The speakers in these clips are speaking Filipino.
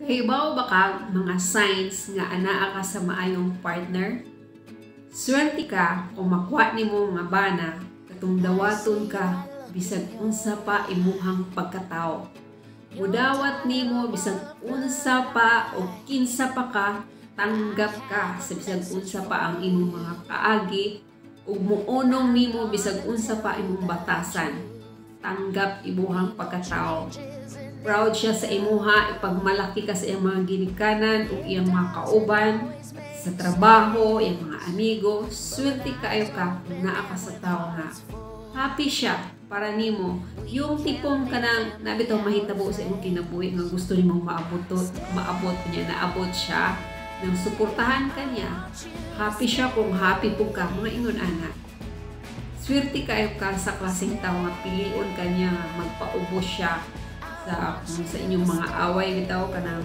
Kahibaw ba ka mga signs nga anaa ka sa maayong partner? Swerte ka kung makuha nimo mga bana katong dawaton ka bisag unsa pa imuhang pagkatao. Mudawat nimo bisag unsa pa o kinsa pa ka, tanggap ka sa bisag unsa pa ang imong mga kaagi ug muunong nimo bisag unsa pa imong batasan. Tanggap imuhang pagkatao. Proud siya sa imuha, ipagmalaki ka sa iyang mga ginikanan o iyang mga kauban, sa trabaho, iyang mga amigo. Swerte kaayo ka kung naa ka sa tao nga happy siya para nimo. Yung tipong kanang nabitaw mahitabo sa imong kinabuhi nga gusto nimong maabot niya, naabot siya, nang suportahan ka niya. Happy siya kung happy po ka, mga ingon anak. Swerte kayo ka sa klaseng tao nga pilion ka niya, magpaubos siya sa inyong mga away bitaw kanang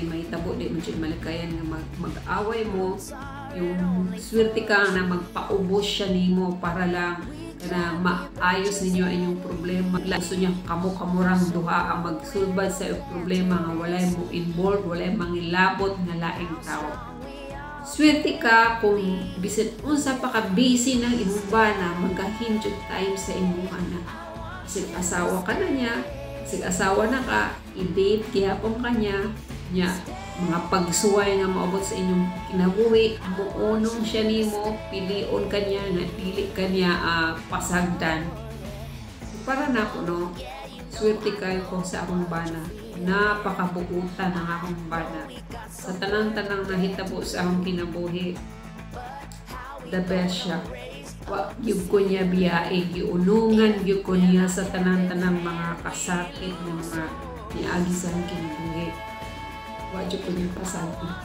may tabo di mo malikayan nga mag-away mo. Yung swerte ka na magpaubos siya nimo para lang na maayos ninyo inyong problema. Gusto niya kamo-kamurang duha ang magsulbad sa iyong problema nga walay mo involved, walay mangilabot nga laing tao. Swerte ka kung bisan unsa pa ka busy ng imong bana, magahinjud time sa imong anak. Bisag asawa ka na niya, bisag asawa na ka, i-date gihapon ka niya, mga pagsuway nga maabot sa inyong kinabuhi, muunong siya nimo, pilion ka niya, napili ka niya pasagdan. Para na ako, no? Swerte kayo ko sa akong bana. Napakabuutan ang akong bana. Sa tanang-tanang nahitabo sa akong kinabuhi, the best siya. Yung ko niya biyae, giunungan yung ko niya sa tanang-tanang mga kasakit ng mga niagi sa akong kinabuhi. Wajud ko niya pasagdan.